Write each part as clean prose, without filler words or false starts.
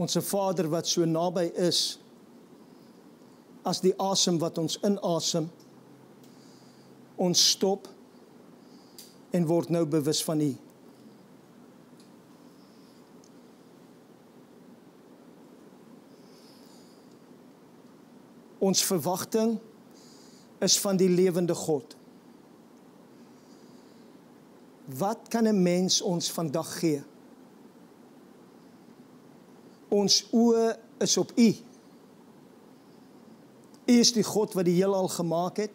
Onse Vader wat so naby is, as die asem wat ons inasem, ons stop en word nou bewus van U. Ons verwagting is van die lewende God. Wat kan 'n mens ons vandag gee? Ons oë is op U. U is die God wat die heelal gemaak het.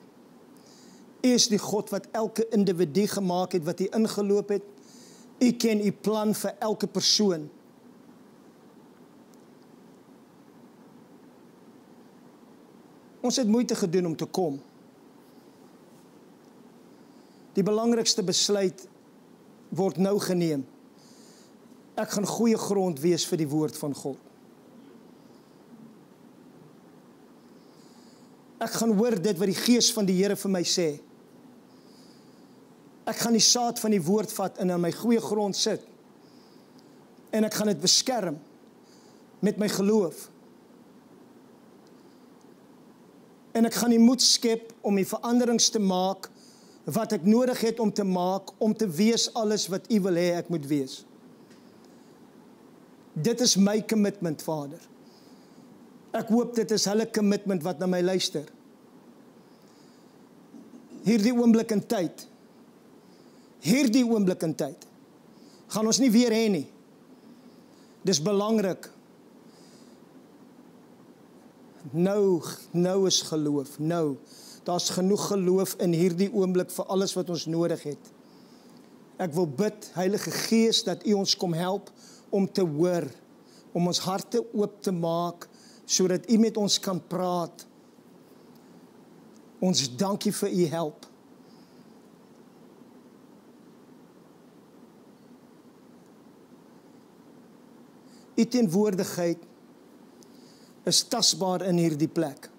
U is die God wat elke individu gemaak het, wat U ingeloop het. U ken U plan vir elke persoon. Ons het moeite gedoen om te kom. Die belangrikste besluit word nou geneem. Ek gaan goeie grond wees vir die woord van God. Ek gaan hoor dit wat die Gees van die Here vir my sê. Ek gaan die saad van die woord vat en in my goeie grond sit. En ek gaan dit beskerm met my geloof. En ek gaan die moed skep om die veranderings te maak wat ek nodig het om te maak, om te wees alles wat U wil hê ek moet wees. Dit is my commitment, Vader. Ek hoop dit is hulle commitment wat na my luister. Hierdie oomblik in tyd, gaan ons nie weer hê nie. Dis belangrik. Nou is geloof, nou. Daar's genoeg geloof in hierdie oomblik vir alles wat ons nodig het. Ek wil bid, Heilige Gees, dat U ons kom help om te hoor, om ons harte oop te maak, sodat U met ons kan praat. Ons dankie vir U help. U teenwoordigheid is tasbaar in hierdie plek.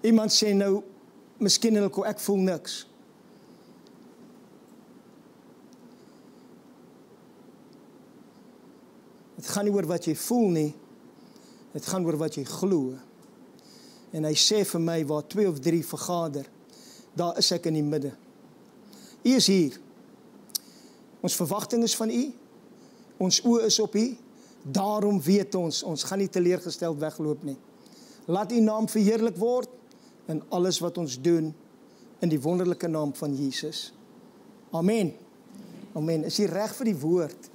Iemand sê nou, miskien ek voel niks. Het gaan nie oor wat jy voel nie, het gaan oor wat jy glo. En hy sê vir my, waar 2 of 3 vergader, daar is ek in die midde. U is hier. Ons verwagting is van U, ons oë is op U, daarom weet ons gaan nie teleurgesteld wegloop nie. Laat U naam verheerlik word, in alles wat ons doen, in die wonderlike naam van Jesus. Amen. Amen. Is jy reg vir die woord?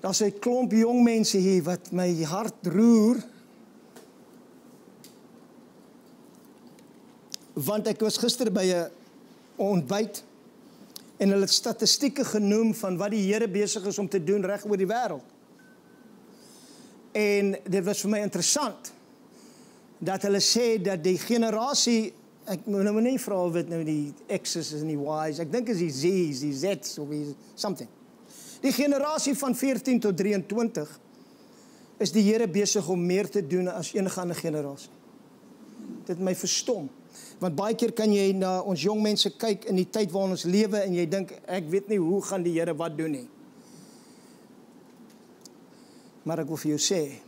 Daar's 'n klomp jong mense hier wat my hart roer, want ek was gister by 'n ontbyt, en hulle het statistieke genoem van wat die Here besig is om te doen reg oor die wêreld. En dit was vir my interessant, dat hulle sê dat die generasie, ek moet nou nie vra of dit nou die X's en die Y's, ek dink is die Z's, die Z's, of something. Die generasie van 14 tot 23 is die Here besig om meer te doen as enige ander generasie. Dit my verstom. Want baie keer kan jy na ons jong mense kyk in die tyd waarin ons lewe en jy dink, ek weet nie hoe gaan die Here wat doen nie. Maar ek wil vir jou sê,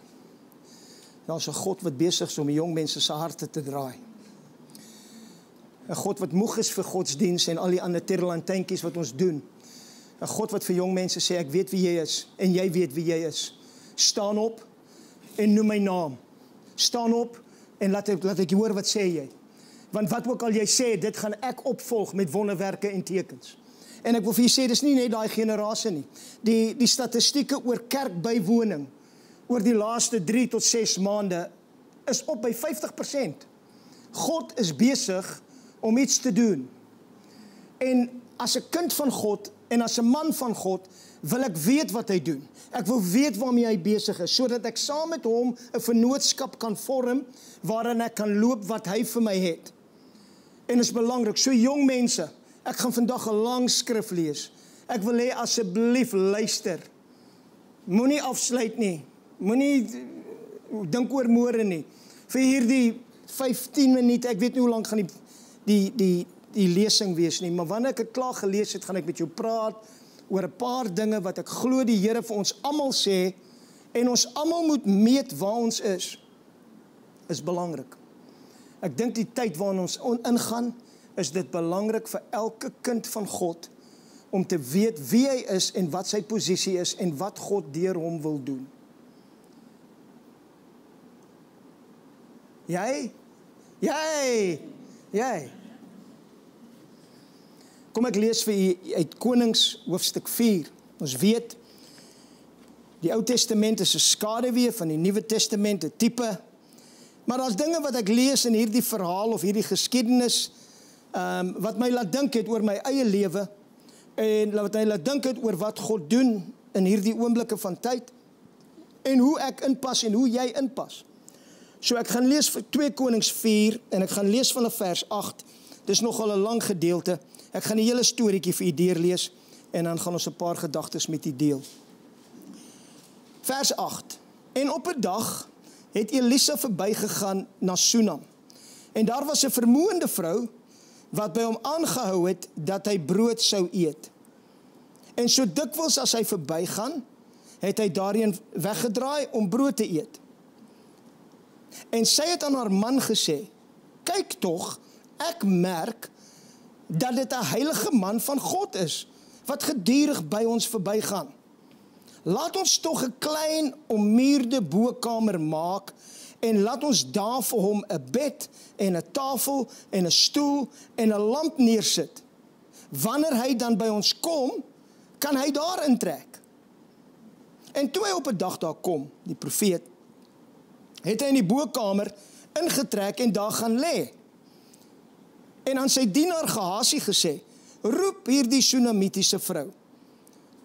daar's 'n God wat besig is om die jong mense se harte te draai. 'n God wat moeg is vir godsdiens en al die ander terrelantynkies wat ons doen. 'n God wat vir jong mense sê, ek weet wie jy is en jy weet wie jy is. Staan op en noem my naam. Staan op en laat ek hoor wat sê jy. Want wat ook al jy sê, dit gaan ek opvolg met wonderwerke en tekens. En ek wil vir jy sê, dis nie net daai generasie nie. Die statistieke oor kerkbywoning oor die laaste 3 tot 6 maande is op by 50%. God is besig om iets te doen. En as 'n kind van God en as 'n man van God wil ek weet wat hy doen. Ek wil weet waarmee hy besig is, sodat ek saam met hom 'n vennootskap kan vorm waarin ek kan loop wat hy vir my het. En is belangrik, so jong mense, ek gaan vandag 'n lang skrif lees. Ek wil hê asseblief luister. Moenie afsluit nie. Moenie dink oor môre nie. Vir hierdie 15 minute, ek weet nie hoe lank gaan die lesing wees nie, maar wanneer ek het klaar gelees het, gaan ek met jou praat oor 'n paar dinge wat ek glo die Here vir ons almal sê, en ons almal moet meet waar ons is belangrik. Ek dink die tyd waarin ons ingaan, is dit belangrik vir elke kind van God, om te weet wie hy is, en wat sy posisie is, en wat God deur hom wil doen. Jy? Kom ek lees vir u uit Konings hoofstuk 4. Ons weet, die Ou Testament is 'n skaduwee van die Nuwe Testament, 'n tipe. Maar daar's dinge wat ek lees in hierdie verhaal of hierdie geskiedenis, wat my laat dink het oor my eie lewe, en wat my laat dink het oor wat God doen in hierdie oomblikke van tyd, en hoe ek inpas en hoe jy inpas. So ek gaan lees vir 2 Konings 4, en ek gaan lees vanaf vers 8. Dis nogal 'n lang gedeelte. Ek gaan die hele storieetjie vir u deurlees, en dan gaan ons 'n paar gedagtes met u deel. Vers 8. En op 'n dag het Elisa verbygegaan na Sunam. En daar was 'n vermoënde vrou, wat by hom aangehou het, dat hy brood sou eet. En so dikwels as hy verbygaan, het hy daarheen weggedraai om brood te eet. En sy het aan haar man gesê, kyk tog, ek merk, dat dit 'n heilige man van God is, wat gedurig by ons verbygaan. Laat ons tog 'n klein ommuurde bokkamer maak, en laat ons daar vir hom 'n bed, en 'n tafel, en 'n stoel, en 'n lamp neersit. Wanneer hy dan by ons kom, kan hy daar intrek. En toe hy op 'n dag daar kom, die profeet, het hy in die bokkamer ingetrek en daar gaan lê. En aan sy dienaar Gehasi gesê, roep hierdie Sunamitiese vrou.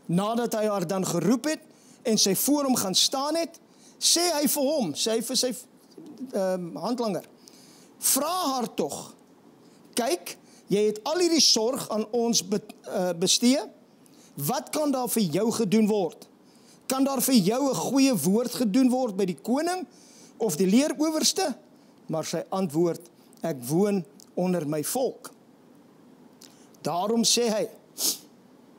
Nadat hy haar dan geroep het, en sy voor hom gaan staan het, sê hy vir hom, sê hy vir sy handlanger, vra haar tog, kyk, jy het al hierdie sorg aan ons bestee, wat kan daar vir jou gedoen word? Kan daar vir jou 'n goeie woord gedoen word by die koning, of die leerowerste? Maar sy antwoord, ek woon onder my volk. Daarom sê hy,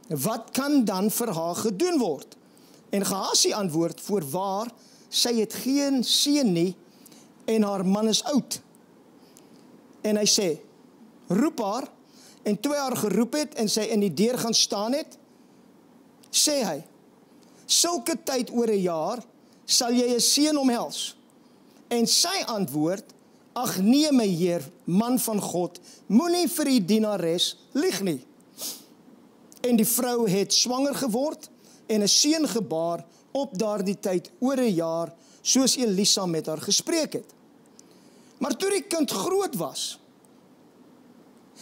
wat kan dan vir haar gedoen word? En Gehasi antwoord, voorwaar, sy het geen seun nie, en haar man is oud. En hy sê, roep haar, en toe hy haar geroep het, en sy in die deur gaan staan het, sê hy, sulke tyd oor 'n jaar, sal jy 'n seun omhels. En sy antwoord, ag nee my Heer, man van God, moenie vir die dienares lieg nie. En die vrou het swanger geword, en 'n seun gebaar, op daardie tyd oor 'n jaar, soos Elisa met haar gespreek het. Maar toe die kind groot was,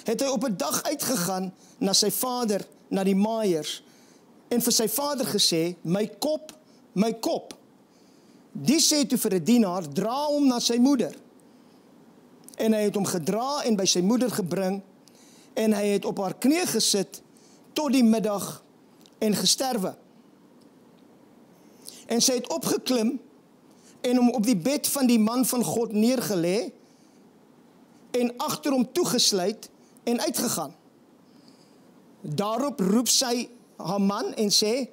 het hy op 'n dag uitgegaan na sy vader, na die maaiers, en vir sy vader gesê, my kop, my kop. Die sê toe vir 'n dienaar, dra hom na sy moeder. En hy het hom gedra en by sy moeder gebring, en hy het op haar knie gesit, tot die middag, en gesterwe. En sy het opgeklim, en hom op die bed van die man van God neergelê, en agter hom toegesluit, en uitgegaan. Daarop roep sy haar man en sê,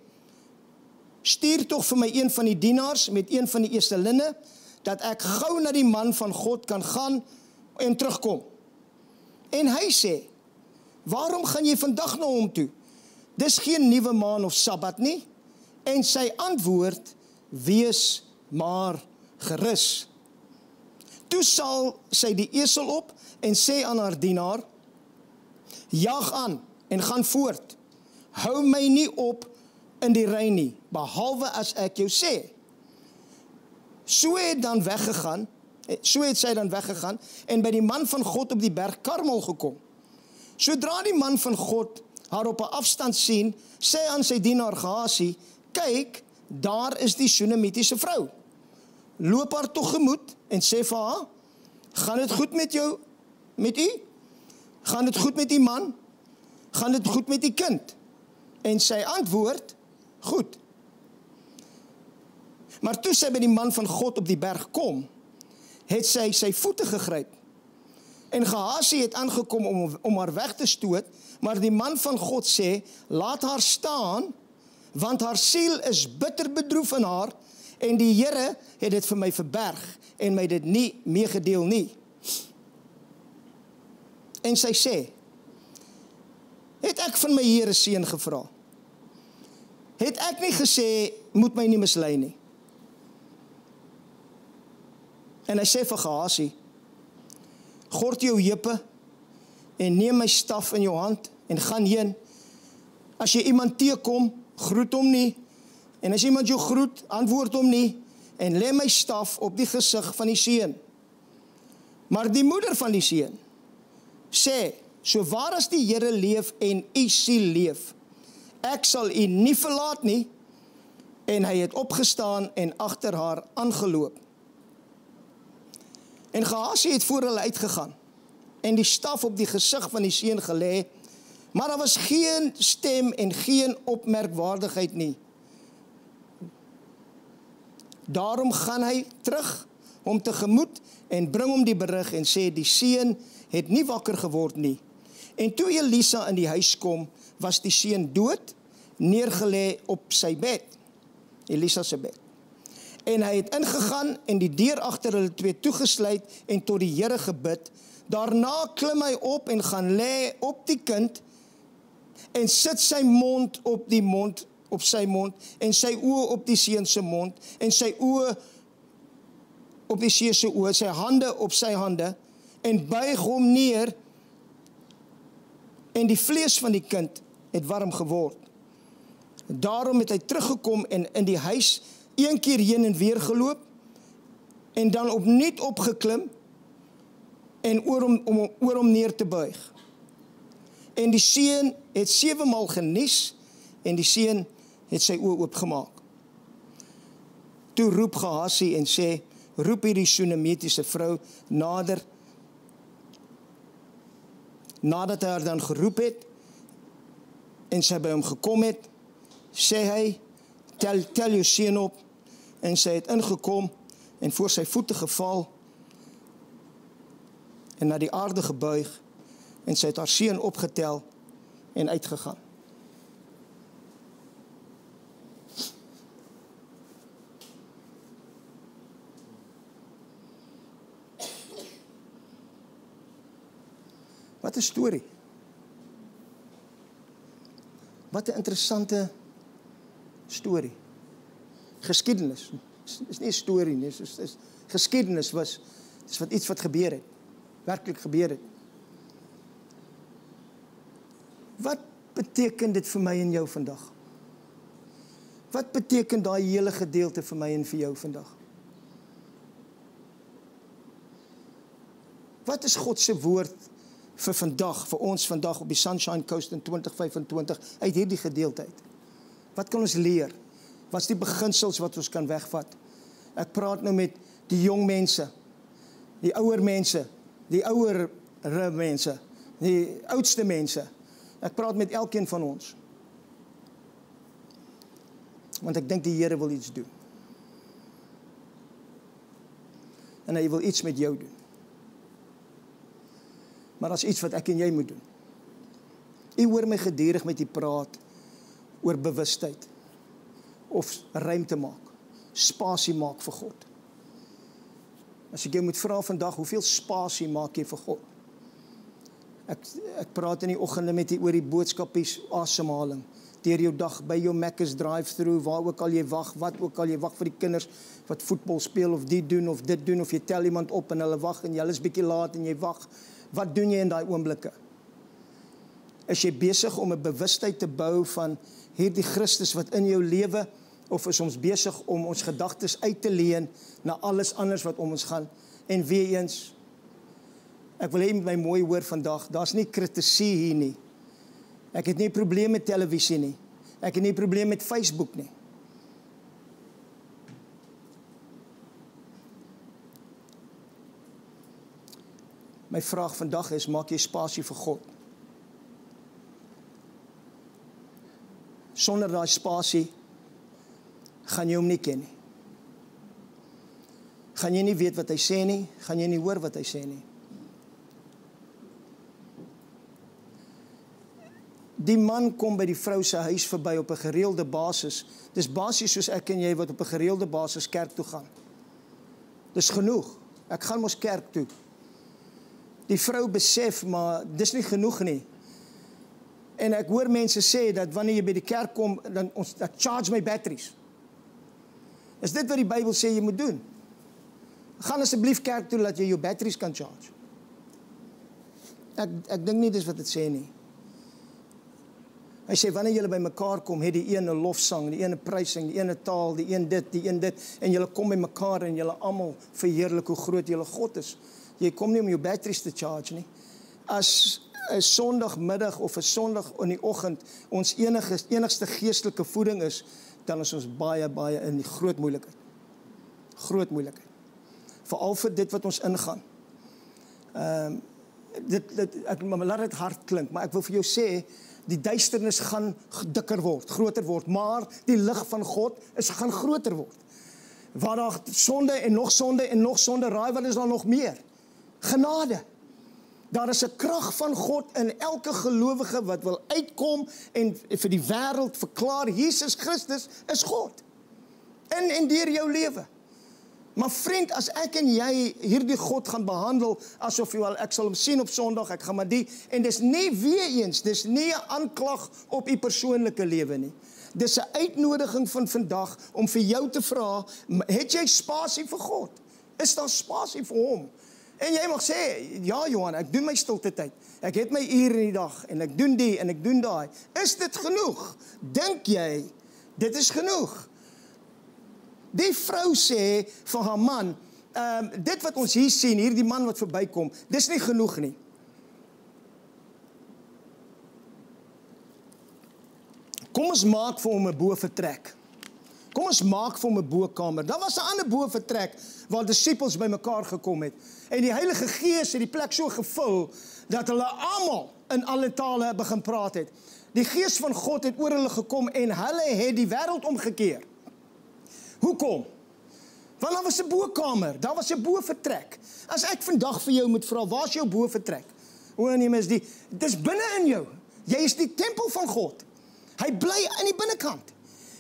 stuur tog vir my een van die dienaars met een van die eerstelinne, dat ek gou na die man van God kan gaan en terugkom. En hy sê, waarom gaan jy vandag na hom toe? Dis geen nuwe maan of Sabbat nie. En sy antwoord, wees maar gerus. Toe sal sy die esel op en sê aan haar dienaar, jaag aan en gaan voort. Hou my nie op in die ry nie, behalwe as ek jou sê. So het sy dan weggegaan en by die man van God op die berg Karmel gekom. Sodra die man van God haar op 'n afstand sien, sê aan sy dienaar Gehasi, kyk, daar is die Sunamitiese vrou. Loop haar tegemoet en sê vir haar, gaan dit goed met jou, met u? Gaan dit goed met die man? Gaan dit goed met die kind? En sy antwoord, goed. Maar toe sy by die man van God op die berg kom, het sy sy voete gegryp En Gehazi het aangekom om haar weg te stoot, maar die man van God sê, laat haar staan, want haar siel is bitter bedroef in haar, en die Here het dit vir my verberg, en my dit nie meegedeel nie. En sy sê, het ek van my Here seun gevra? Het ek nie gesê, moet my nie mislei nie? En hy sê vir Gehazi, gord jou heupe en neem my staf in jou hand en gaan heen. As jy iemand teekom, groet hom nie. En as iemand jou groet, antwoord hom nie. En lê my staf op die gesig van die seun. Maar die moeder van die seun sê, so waar as die Here leef en u siel leef, ek sal u nie verlaat nie. En hy het opgestaan en agter haar aangeloop. En Gehazi het voor hulle uitgegaan en die staf op die gesig van die seun gelê, maar daar was geen stem en geen opmerkwaardigheid nie. Daarom gaan hy terug hom tegemoet en bring hom die berig en sê, die seun het nie wakker geword nie. En toe Elisa in die huis kom, was die seun dood, neergelê op sy bed, Elisa se bed. En hy het ingegaan en die deur agter hulle twee toegesluit en tot die Here gebid. Daarna klim hy op en gaan lê op die kind en sit sy mond op sy mond en sy oë op die seun se mond en sy oë op die seun se oë, sy hande op sy hande en buig hom neer en die vlees van die kind het warm geword. Daarom het hy teruggekom en in die huis een keer heen en weer geloop en dan opnuut opgeklim en oor hom neer te buig. En die seun het 7 maal genies en die seun het sy oë oopgemaak. Toe roep Gehazi en sê, roep hierdie Shunemitiese vrou nader. Nadat hy haar dan geroep het en sy by hom gekom het, sê hy, tel jou seun op, en sy het ingekom en voor sy voete geval en na die aarde gebuig en sy het haar seun opgetel en uitgegaan. Wat 'n storie. Wat 'n interessante storie. Geskiedenis. Is nie 'n storie nie, is geskiedenis is wat iets wat gebeur het. Werklik gebeur het. Wat beteken dit vir my en jou vandag? Wat beteken daai hele gedeelte vir my en vir jou vandag? Wat is God se woord vir vandag, vir ons vandag op die Sunshine Coast in 2025 uit hierdie gedeelte uit? Wat kan ons leer? Wat is die beginsels wat ons kan wegvat? Ek praat nou met die jong mense, die ouer mense, die ouere mense, die oudste mense. Ek praat met elkeen van ons. Want ek dink die Here wil iets doen. En hy wil iets met jou doen. Maar dat is iets wat ek en jy moet doen. U hoor my gedurig met die praat oor bewustheid. Of ruimte maak. Spasie maak vir God. As ek jou moet vra vandag, hoeveel spasie maak jy vir God? Ek praat in die oggende met jy oor die boodskapies asemhaling. Deur jou dag, by jou Macca's drive-thru, waar ook al jy wag, wat ook al jy wag vir die kinders, wat voetbal speel, of die doen, of dit doen, of jy tel iemand op en hulle wag, en jy is bietjie laat en jy wag. Wat doen jy in daai oomblikke? Is jy besig om 'n bewustheid te bou van hierdie Christus wat in jou lewe, of is ons besig om ons gedagtes uit te leen na alles anders wat om ons gaan? En weer eens, ek wil hê met my mooi hoor vandag, daar's nie kritisie hier nie. Ek het nie 'n probleem met televisie nie. Ek het nie 'n probleem met Facebook nie. My vraag vandag is, maak jy spasie vir God? Sonder daai spasie gaan jy hom nie ken nie. Gaan jy nie weet wat hy sê nie, gaan jy nie hoor wat hy sê nie. Die man kom by die vrou se huis verby op 'n gereelde basis. Dis basies soos ek en jy wat op 'n gereelde basis kerk toe gaan. Dis genoeg. Ek gaan mos kerk toe. Die vrou besef, maar dis nie genoeg nie. En ek hoor mense sê dat wanneer jy by die kerk kom, dan ek charge my batteries. Is dit wat die Bybel sê jy moet doen? Gaan asseblief kerk toe dat jy jou batteries kan charge. Ek dink nie dis wat dit sê nie. Hy sê, wanneer julle by mekaar kom, het die een 'n lofsang, die een 'n prysing, die een 'n taal, die een dit, die een dit, en julle kom by mekaar en julle almal verheerlik hoe groot julle God is. Jy kom nie om jou batteries te charge nie. As 'n Sondagmiddag of 'n Sondag in die oggend ons enigste geestelike voeding is, dan is ons baie in die groot moeilikheid. Groot moeilikheid. Veral vir dit wat ons ingaan. Laat dit hard klink, maar ek wil vir jou sê, die duisternis gaan dikker word, groter word, maar die lig van God gaan groter word. Waar daar sonde en nog sonde en nog sonde, raai wat is daar nog meer? Genade. Daar is 'n krag van God in elke gelowige wat wil uitkom en vir die wêreld verklaar, Jesus Christus is God. In en deur jou lewe. Maar vriend, as ek en jy hierdie God gaan behandel, asof ek sal hom sien op Sondag, ek gaan maar die, en dis nie weer eens, dis nie 'n aanklag op u persoonlike lewe nie. Dis 'n uitnodiging van vandag om vir jou te vra, het jy spasie vir God? Is daar spasie vir hom? En jy mag sê, ja Johan, ek doen my stilte tyd. Ek het my ure in die dag, en ek doen die, en ek doen daai. Is dit genoeg? Dink jy, dit is genoeg? Die vrou sê vir haar man, dit wat ons hier sien, hierdie man wat verbykom, dis nie genoeg nie. Kom ons maak vir hom 'n bovertrek. Kom ons maak vir hom 'n bokamer. Daar was 'n ander bovertrek waar disippels bymekaar gekom het. En die Heilige Gees het die plek so gevul dat hulle almal in alle tale begin praat het. Die Gees van God het oor hulle gekom en hulle het die wêreld omgekeer. Hoekom? Want daar was 'n bokamer, daar was 'n bovertrek. As ek vandag vir jou moet vra, waar is jou bovertrek? O nee, mens, dis binne in jou. Jy is die tempel van God. Hy bly in die binnekant.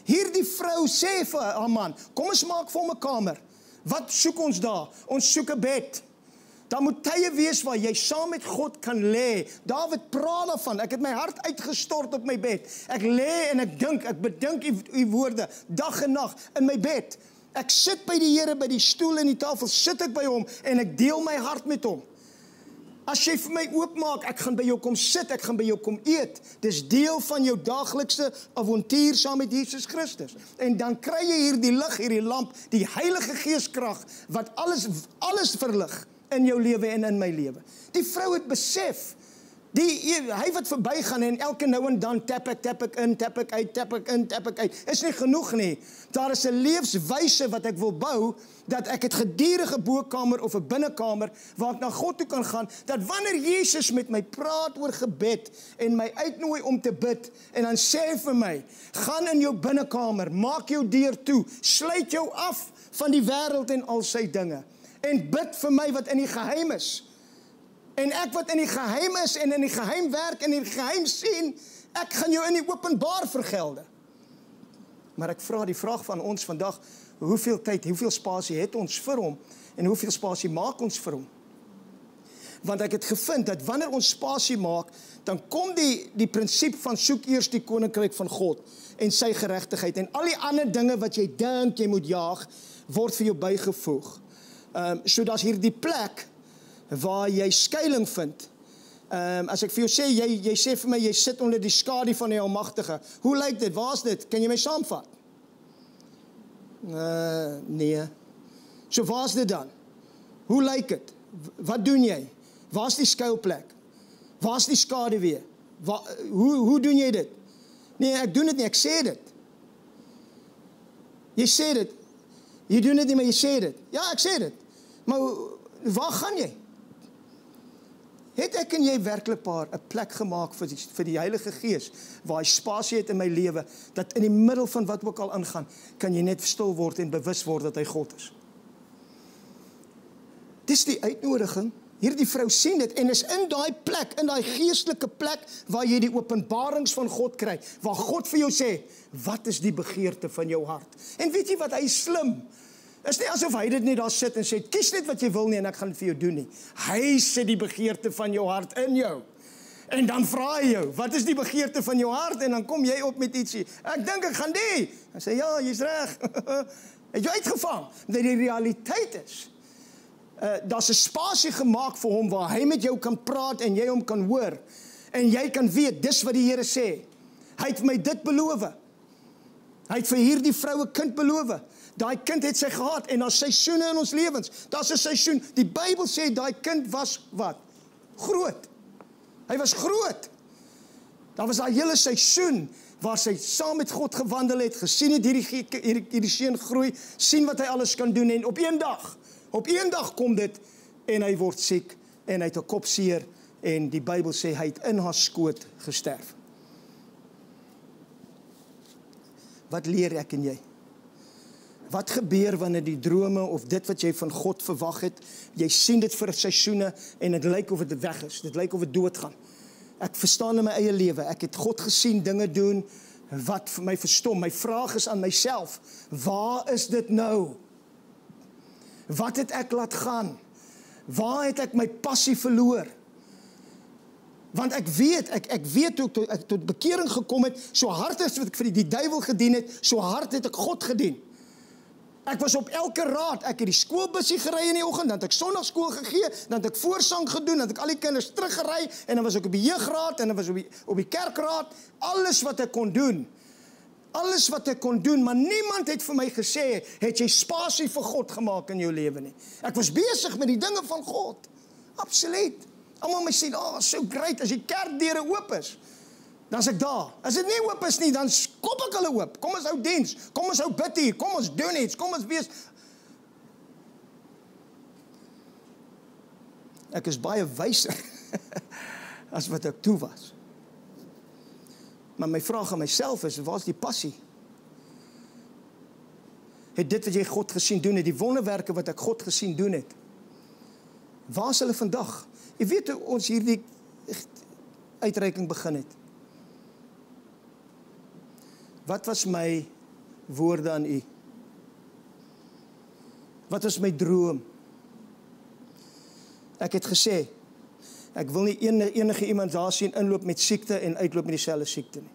Hierdie vrou sê vir haar man, kom ons maak vir hom 'n kamer. Wat soek ons daar? Ons soek 'n bed. Daar moet tye wees waar jy saam met God kan lê. Dawid praat daarvan, ek het my hart uitgestort op my bed. Ek lê en ek bedink u woorde, dag en nag in my bed. Ek sit by die Here, by die stoel en die tafel, sit ek by hom en ek deel my hart met hom. As jy vir my oopmaak, ek gaan by jou kom sit, ek gaan by jou kom eet. Dis deel van jou daaglikse avontuur saam met Jesus Christus. En dan kry jy hier die lig, hierdie lamp, die Heilige Geeskrag, wat alles verlig in jou lewe en in my lewe. Die vrou het besef, hy wat verbygaan en elke nou en dan tap ek in, tap ek uit, tap ek in, tap ek uit, is nie genoeg nie. Daar is 'n lewenswyse wat ek wil bou, dat ek het gedurende bokamer of 'n binnekamer, waar ek na God toe kan gaan, dat wanneer Jesus met my praat oor gebed, en my uitnooi om te bid, en dan sê vir my, gaan in jou binnekamer, maak jou deur toe, sluit jou af van die wêreld en al sy dinge, en bid vir my wat in die geheim is. En ek wat in die geheim is en in die geheim werk en in die geheim sien, ek gaan jou in die openbaar vergelde. Maar ek vra die vraag van ons vandag, hoeveel tyd, hoeveel spasie het ons vir hom en hoeveel spasie maak ons vir hom? Want ek het gevind dat wanneer ons spasie maak, dan kom die prinsip van soek eers die koninkryk van God en sy geregtigheid en al die ander dinge wat jy dink jy moet jaag, word vir jou bygevoeg. So daar's hier die plek waar jy skuiling vind. As ek vir jou sê, jy sê vir my, jy sit onder die skadu van die Almagtige. Hoe lyk dit? Waar is dit? Kan jy my saamvat? Nee. So waar is dit dan? Hoe lyk dit? Wat doen jy? Waar is die skuilplek? Waar is die skaduwee? Hoe doen jy dit? Nee, ek doen dit nie, ek sê dit. Jy sê dit. Jy doen dit nie, maar jy sê dit. Ja, ek sê dit. Maar waar gaan jy? Het ek en jy werklik 'n plek gemaak vir die Heilige Gees, waar hy spasie het in my lewe, dat in die middel van wat ook al aangaan, kan jy net stil word en bewus word dat hy God is. Dis die uitnodiging. Hierdie vrou sien dit en is in daai plek, in daai geestelike plek waar jy die openbarings van God kry, waar God vir jou sê, wat is die begeerte van jou hart? En weet jy wat, hy is slim. Is nie asof hy dit net daar sit en sê, kies net wat jy wil nie en ek gaan dit vir jou doen nie. Hy sit die begeerte van jou hart in jou. En dan vra hy jou, wat is die begeerte van jou hart? En dan kom jy op met ietsie, ek dink ek gaan die. Hy sê, ja, jy's reg. Het jy uitgevang? Dat die realiteit is, daar's 'n spasie gemaak vir hom waar hy met jou kan praat en jy hom kan hoor. En jy kan weet, dis wat die Here sê. Hy het my dit beloof. Hy het vir hierdie vrou 'n kind beloof. Daai kind het sy gehad en daar's seisoene in ons lewens. Daar's 'n seisoen. Die Bybel sê daai kind was wat? Groot. Hy was groot. Daar was daai hele seisoen waar sy saam met God gewandel het, gesien het hierdie seun groei, sien wat hy alles kan doen en op een dag kom dit en hy word siek en hy het 'n kopseer en die Bybel sê hy het in haar skoot gesterf. Wat leer ek en jy? Wat gebeur wanneer die drome of dit wat jy van God verwag het, jy sien dit vir seisoene en dit lyk of dit weg is, dit lyk of dit doodgaan. Ek verstaan in my eie lewe, ek het God gesien dinge doen wat vir my verstom. My vraag is aan myself, waar is dit nou? Wat het ek laat gaan? Waar het ek my passie verloor? Want ek weet toe ek tot bekering gekom het, so hard as wat ek vir die duiwel gedien het, so hard het ek God gedien. Ek was op elke raad, ek het die skoolbussie gery in die oggend, dan het ek sondagskool gegee, dan het ek voorsang gedoen, dan het ek al die kinders teruggery, en dan was ek op die jeugraad, en dan was ek op die kerkraad, alles wat ek kon doen, maar niemand het vir my gesê, het jy spasie vir God gemaak in jou lewe nie. Ek was besig met die dinge van God, absoluut. Almal my sê, so great, as die kerkdeure oop is, dan is ek daar. As dit nie oop is nie, dan skop ek hulle oop. Kom ons hou diens, kom ons hou bid hier, kom ons doen iets, kom ons wees. Ek is baie wyser as wat ek toe was. Maar my vraag aan myself is, waar is die passie? Het dit wat jy God gesien doen het, die wonderwerke wat ek God gesien doen het, waar is hulle vandag? Jy weet hoe ons hierdie uitreiking begin het. Wat was my woorde aan u? Wat was my droom? Ek het gesê, ek wil nie enige iemand daar sien inloop met siekte en uitloop met dieselfde siekte nie.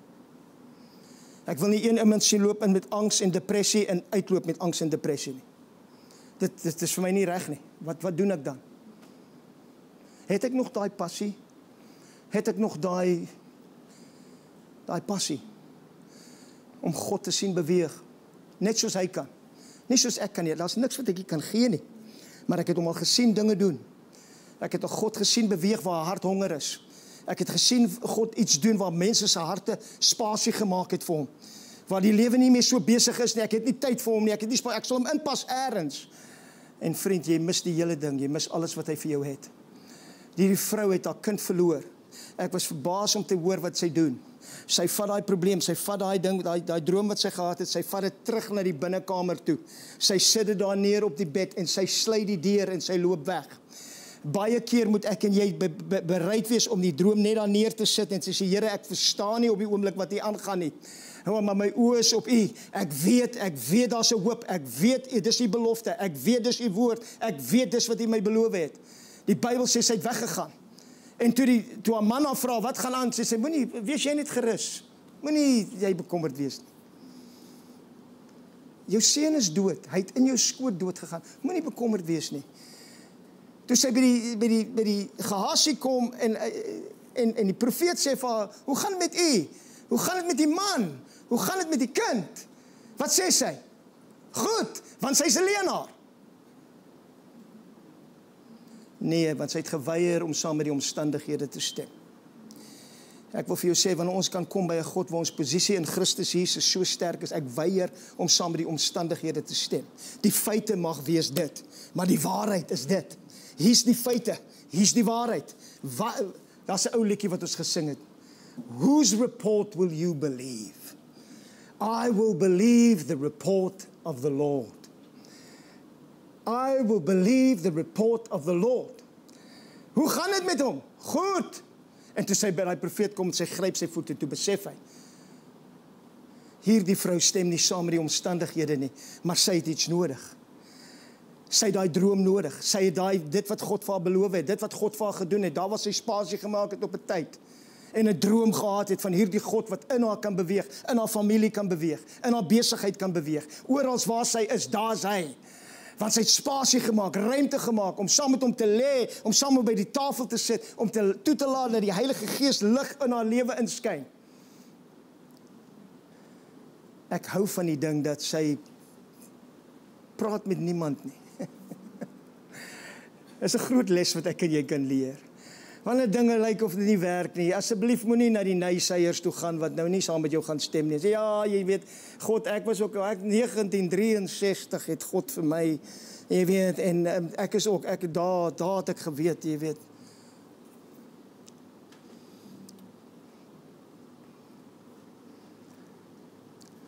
Ek wil nie iemand sien loop in met angs en depressie en uitloop met angs en depressie nie. Dit is vir my nie reg nie. Wat doen ek dan? Het ek nog daai passie? Het ek nog daai passie om God te sien beweeg, net soos hy kan. Nie soos ek kan nie, daar's niks wat ek kan gee nie. Maar ek het hom al gesien dinge doen. Ek het al God gesien beweeg waar hart honger is. Ek het gesien God iets doen waar mense se harte spasie gemaak het vir hom. Waar die lewe nie meer so besig is nie, ek het nie tyd vir hom nie, ek sal hom inpas eers. En vriend, jy mis die hele ding, jy mis alles wat hy vir jou het. Die vrou het haar kind verloor. Ek was verbaas om te hoor wat sy doen. Sy vat daai probleem, sy vat daai ding, daai droom wat sy gehad het, sy vat dit terug na die binnekamer toe. Sy sit dit daar neer op die bed en sy sluit die deur en sy loop weg. Baie keer moet ek en jy bereid wees om die droom net daar neer te sit en sê, Here, ek verstaan nie op die oomblik wat hier aangaan nie. Maar my oë is op u. Ek weet daar's 'n hoop. Ek weet dis die belofte. Ek weet dis u woord. Ek weet dis wat u my beloof het. Die Bybel sê sy het weggegaan. En toe haar man haar vra, wat gaan aan? Sy sê, moenie, wees jy net gerus. Moenie jy bekommerd wees nie. Jou seun is dood. Hy het in jou skoot dood gegaan. Moenie bekommerd wees nie. Toe sy by die Gehasie kom en die profeet sê vir haar, hoe gaan dit met u? Hoe gaan dit met die man? Hoe gaan dit met die kind? Wat sê sy? Goed, want sy is 'n leenaar. Nee, want sy het geweier om saam met die omstandighede te stem. Ek wil vir jou sê, wanneer ons kan kom by 'n God waar ons posisie in Christus Jesus so sterk is, ek weier om saam met die omstandighede te stem. Die feite mag wees dit, maar die waarheid is dit. Hier's die feite, hier's die waarheid. Daar's 'n ou liedjie wat ons gesing het. Whose report will you believe? I will believe the report of the Lord. I will believe the report of the Lord. Hoe gaan dit met hom? Goed. En toe sy by die profeet kom en sy gryp sy voete, toe besef hy. Hierdie vrou stem nie saam met die omstandighede nie, maar sy het iets nodig. Sy het daai droom nodig. Sy het dit wat God vir haar beloof het, dit wat God vir haar gedoen het, daar was sy spasie gemaak het op 'n tyd. En 'n droom gehad het van hierdie God wat in haar kan beweeg, in haar familie kan beweeg, in haar besigheid kan beweeg. Oral waar sy is, daar is hy. Want sy het spasie gemaak, ruimte gemaak, om saam met hom te lê, om saam by die tafel te sit, om toe te laat dat die Heilige Gees lig in haar lewe inskyn. Ek hou van die ding dat sy praat met niemand nie. Dis 'n groot les wat ek en jy kan leer. Wanneer dinge lyk of dit nie werk nie, asseblief moenie na die nyseiers toe gaan wat nou nie saam met jou gaan stem nie. Sê ja, jy weet, God, ek 1963 het God vir my, jy weet, en ek is ook, daar het ek geweet, jy weet.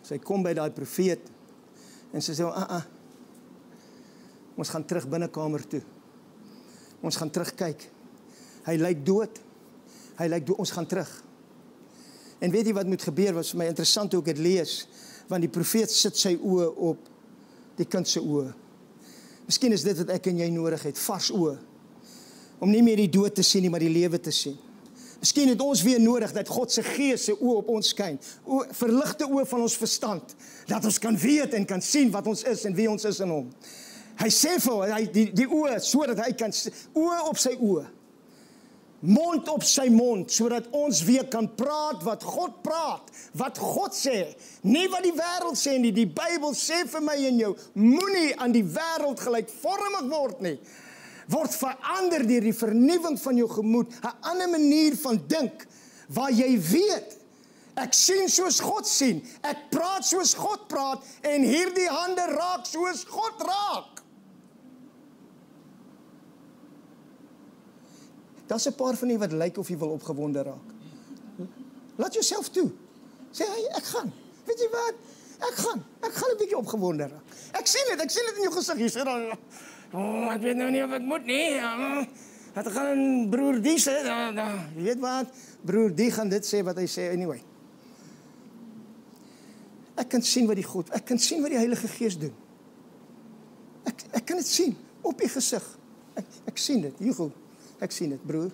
Sy kom by daai profeet en sy sê, ons gaan terug binnekamer toe. Ons gaan terugkyk. Hy lyk dood. Ons gaan terug. En weet jy wat moet gebeur? Was vir my interessant hoe ek dit lees, want die profeet sit sy oë op die kind se oë. Miskien is dit wat ek en jy nodig het, vars oë. Om nie meer die dood te sien nie, maar die lewe te sien. Miskien het ons weer nodig dat God se Gees se oë op ons skyn. Verligte oë van ons verstand, dat ons kan weet en kan sien wat ons is en wie ons is in hom. Hy sê vir die oë, sodat hy kan, oë op sy oë, mond op sy mond, sodat ons weer kan praat wat God praat, wat God sê, nie wat die wêreld sê nie. Die Bybel sê vir my en jou, moenie aan die wêreld gelykvormig word nie. Word verander deur die vernuwing van jou gemoed, 'n ander manier van dink, waar jy weet, ek sien soos God sien, ek praat soos God praat, en hierdie hande raak soos God raak. Daar's 'n paar van die wat lyk of jy wil opgewonde raak. Laat jouself toe. Sê hy, ek gaan. Weet jy wat? Ek gaan 'n bietjie opgewonde raak. Ek sien dit in jou gesig. Jy sê dan, ek weet nou nie of ek moet nie. Dat gaan broer die sê, jy weet wat? Broer die gaan dit sê wat hy sê anyway. Ek kan sien wat die Heilige Gees doen. Ek kan dit sien op die gesig. Ek sien dit, Hugo. Ek sien dit, broer.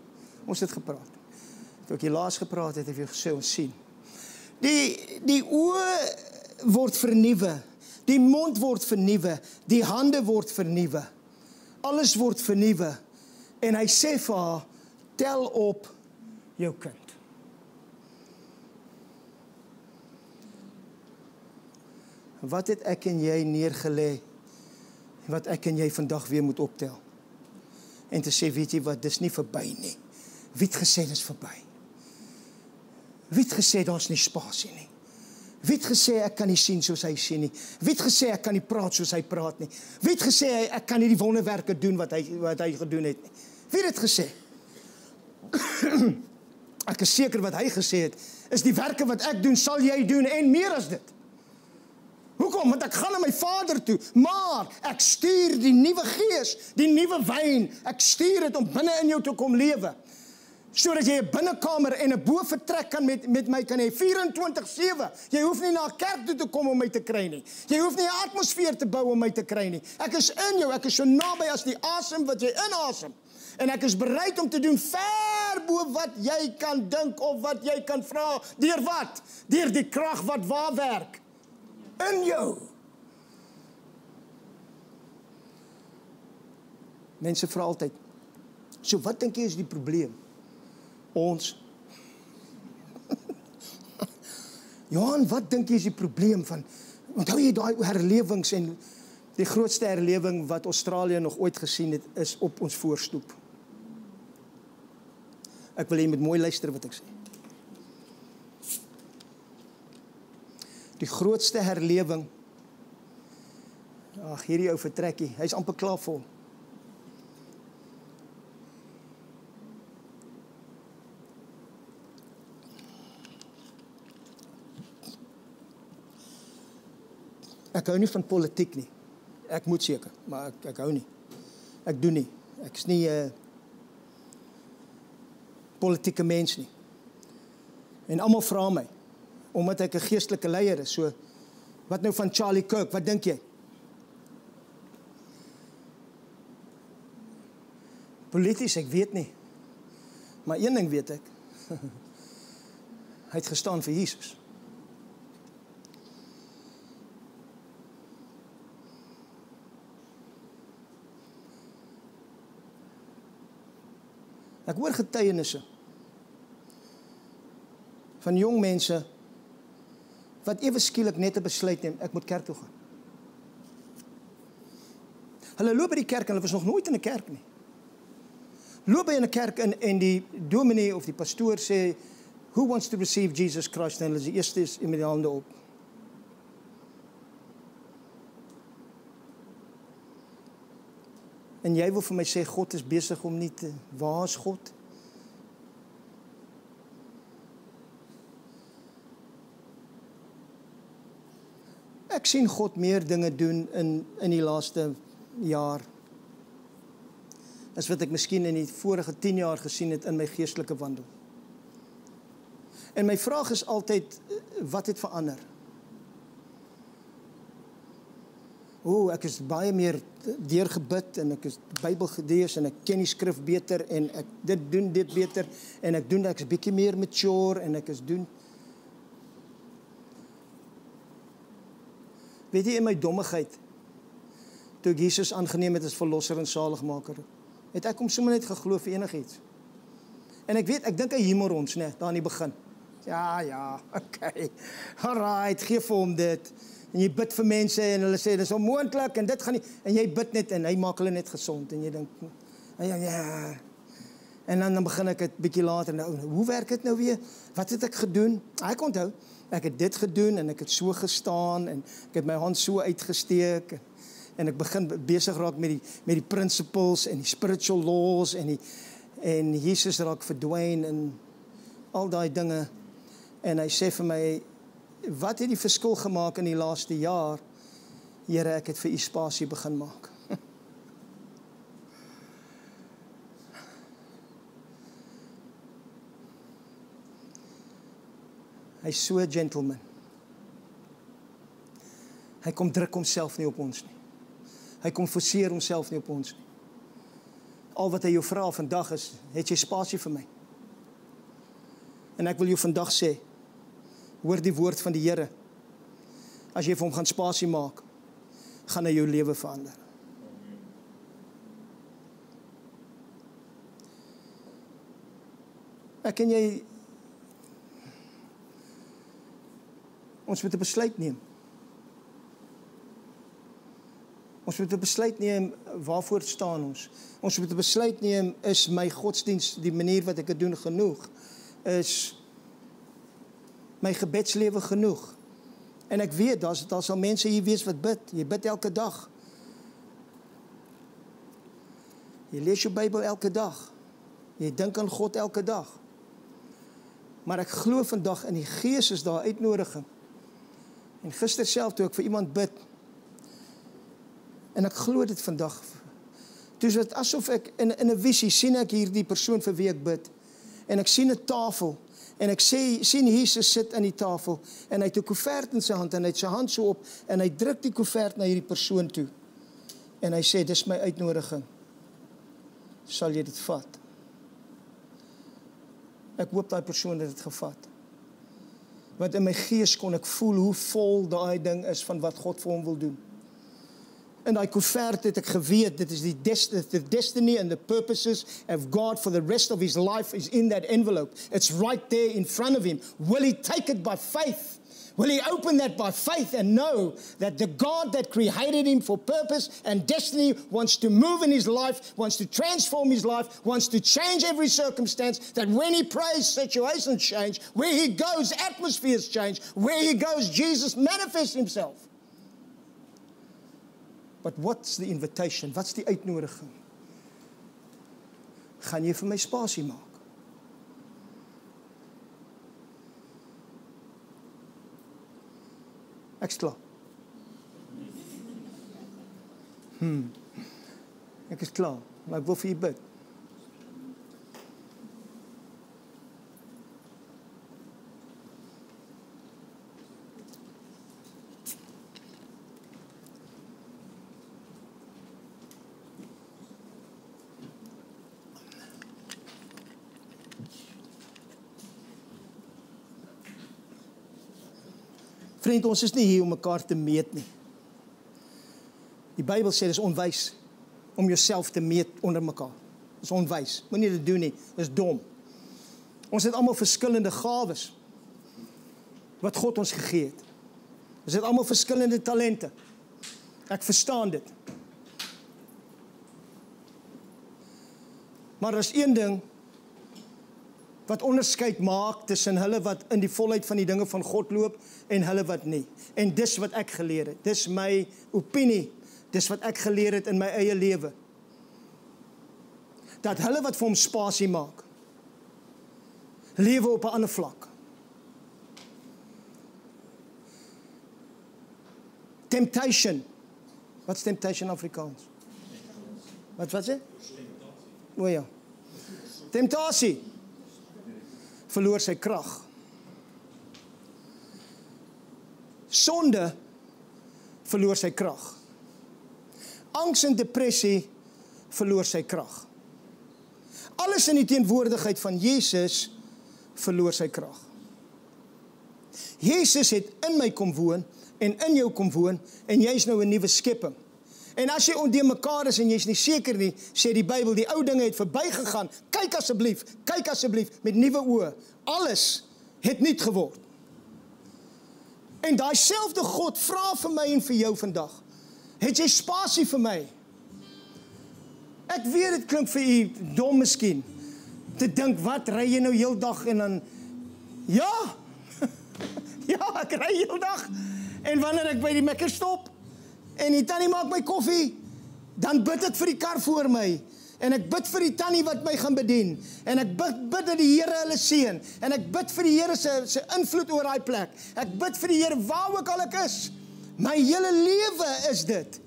Ons het gepraat. Toe ek hier laas gepraat het, het jy gesê, ons sien. Die oë word vernuwe. Die mond word vernuwe. Die hande word vernuwe. Alles word vernuwe. En hy sê vir haar, tel op jou kind. Wat het ek en jy neergelê, wat ek en jy vandag weer moet optel? En te sê, weet jy wat, dis nie verby nie. Wie het gesê dis verby? Wie het gesê daar's nie spasie nie? Wie het gesê ek kan nie sien soos hy sien nie? Wie het gesê ek kan nie praat soos hy praat nie? Wie het gesê ek kan nie die wonderwerke doen wat hy gedoen het nie? Wie het dit gesê? Ek is seker wat hy gesê het, is die werke wat ek doen, sal jy doen en meer as dit. Hoekom? Want ek gaan na my Vader toe, maar ek stuur die nuwe Gees, die nuwe wyn, ek stuur dit om binne in jou te kom lewe, sodat jy 'n binnekamer en 'n bovertrek kan met my kan hê, 24/7. Jy hoef nie na 'n kerk toe te kom om my te kry nie. Jy hoef nie 'n atmosfeer te bou om my te kry nie. Ek is in jou, ek is so naby as die asem wat jy inasem. En ek is bereid om te doen ver bo wat jy kan dink of wat jy kan vra. Deur wat? Deur die krag wat waar werk in jou. Mense vra altyd, so wat dink jy is die probleem? Ons. Johan, wat dink jy is die probleem van, onthou jy daai herlewings en die grootste herlewing wat Australië nog ooit gesien het, is op ons voorstoep. Ek wil jy moet mooi luister wat ek sê. Die grootste herlewing, ag, hierdie ou vertrekkie, hy's amper klaar vol. Ek hou nie van politiek nie. Ek moet seker, maar ek hou nie. Ek doen nie. Ek is nie politieke mens nie. En almal vra my, omdat ek 'n geestelike leier is, so, wat nou van Charlie Kirk, wat dink jy? Polities, ek weet nie. Maar een ding weet ek, hy het gestaan vir Jesus. Ek hoor getuienisse van jong mense wat ewe skielik net 'n besluit neem, ek moet kerk toe gaan. Hulle loop by die kerk en hulle was nog nooit in 'n kerk nie. Loop by in 'n kerk en die dominee of die pastoor sê, who wants to receive Jesus Christ? En hulle sê, eerste is met die hande op. En jy wil vir my sê, God is besig om nie te, waar is God? Ek sien God meer dinge doen in die laaste jaar, as wat ek miskien in die vorige 10 jaar gesien het in my geestelike wandel. En my vraag is altyd, wat het verander? Ek is baie meer deurgebid en ek is Bybel gelees en ek ken die skrif beter en ek doen dit beter en ek doen dat ek is bietjie meer mature en ek is doen. Weet jy, in my dommigheid, toe ek Jesus aangeneem het as verlosser en saligmaker, het ek hom sommer net geglo vir enigiets. En ek weet, ek dink hy humor ons, net daar in die begin. Ja, okay, alright, geef vir hom dit. En jy bid vir mense en hulle sê, dit is onmoontlik en dit gaan nie, en jy bid net en hy maak hulle net gesond en jy dink, ja. En dan begin ek het bietjie later, nou, hoe werk dit nou weer? Wat het ek gedoen? Ek onthou, ek het dit gedoen en ek het so gestaan en ek het my hand so uitgesteek en ek begin besig raak met die principles en die spiritual laws en Jesus raak verdwyn en al daai dinge en hy sê vir my, wat het die verskil gemaak in die laaste jaar? Here, ek het vir u spasie begin maak. Hy is so 'n gentleman. Hy kom druk homself nie op ons nie. Hy kom forceer homself nie op ons nie. Al wat hy jou vra vandag is, het jy spasie vir my? En ek wil jou vandag sê, hoor die woord van die Here. As jy vir hom gaan spasie maak, gaan hy jou lewe verander. Ek en jy, ons moet 'n besluit neem. Ons moet 'n besluit neem, waarvoor staan ons? Ons moet 'n besluit neem, is my godsdienst, die manier wat ek dit doen, genoeg? Is my gebedslewe genoeg? En ek weet, daar sal mense hier wees wat bid. Jy bid elke dag. Jy lees jou Bybel elke dag. Jy dink aan God elke dag. Maar ek glo vandag in die Gees is daar uitnodiging. En gister self toe ek vir iemand bid, en ek glo dit vandag, toe is dit asof ek in 'n visie sien ek hierdie persoon vir wie ek bid, en ek sien 'n tafel, en ek sien Jesus sit aan die tafel, en hy het 'n koevert in sy hand, en hy het sy hand so op, en hy druk die koevert na hierdie persoon toe, en hy sê, dis my uitnodiging, sal jy dit vat? Ek hoop daai persoon het dit gevat. Want in my gees kon ek voel hoe vol daai ding is van wat God vir hom wil doen. In daai koevert het ek geweet, dit is the destiny and the purposes of God for the rest of his life is in that envelope. It's right there in front of him. Will he take it by faith? Will he open that by faith and know that the God that created him for purpose and destiny wants to move in his life, wants to transform his life, wants to change every circumstance, that when he prays, situations change, where he goes, atmospheres change, where he goes, Jesus manifests himself. But what's the invitation? Wat's die uitnodiging? Gaan jy vir my spasie maak? Ek's klaar. Ek is klaar, maar ek wil vir u bid. Vriend, ons is nie hier om mekaar te meet nie. Die Bybel sê, dis onwys om jouself te meet onder mekaar. Dis onwys. Moenie dit doen nie. Dis dom. Ons het almal verskillende gawes wat God ons gegee het. Ons het almal verskillende talente. Ek verstaan dit. Maar daar is een ding wat onderskeid maak tussen hulle wat in die volheid van die dinge van God loop en hulle wat nie. En dis wat ek geleer het. Dis my opinie. Dis wat ek geleer het in my eie lewe. Dat hulle wat vir hom spasie maak, lewe op 'n ander vlak. Temptation. Wat is temptation in Afrikaans? Wat was dit? O ja. Temptasie verloor sy krag. Sonde verloor sy krag. Angs en depressie verloor sy krag. Alles in die teenwoordigheid van Jesus verloor sy krag. Jesus het in my kom woon en in jou kom woon en jy is nou 'n nuwe skepping. En as jy ondeur mekaar is en jy's nie seker nie, sê die Bybel, die ou dinge het verbygegaan. Kyk asseblief met nuwe oë. Alles het nuut geword. En daai selfde God vra vir my en vir jou vandag. Het jy spasie vir my? Ek weet dit klink vir u dom miskien. Te dink, wat ry jy nou heeldag en dan ja. Ja, ek ry heeldag. En wanneer ek by die Mekker stop en die tannie maak my koffie, dan bid ek vir die kar voor my. En ek bid vir die tannie wat my gaan bedien. En ek bid dat die Here hulle seën. En ek bid vir die Here se invloed oor daai plek. Ek bid vir die Here waar ook al ek is. My hele lewe is dit.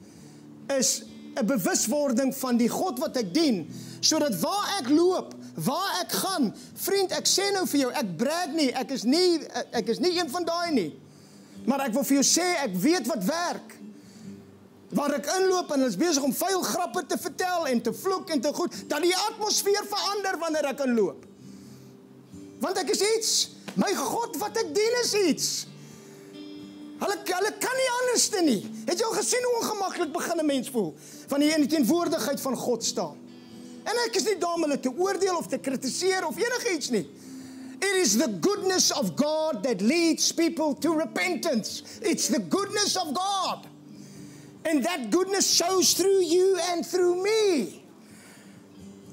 Is 'n bewuswording van die God wat ek dien. Sodat waar ek loop, waar ek gaan, vriend, ek sê nou vir jou, ek brag nie, ek is nie een van daai nie. Maar ek wil vir jou sê, ek weet wat werk. Waar ek inloop en hulle is besig om vuil grappe te vertel en te vloek en te goed, dat die atmosfeer verander wanneer ek inloop. Want ek is iets. My God wat ek dien is iets. Hulle kan nie anders nie. Het jy al gesien hoe ongemaklik begin 'n mens voel? Van die in die teenwoordigheid van God staan. En ek is nie daar om hulle te oordeel of te kritiseer of enigiets nie. It is the goodness of God that leads people to repentance. It's the goodness of God. And that goodness shows through you and through me.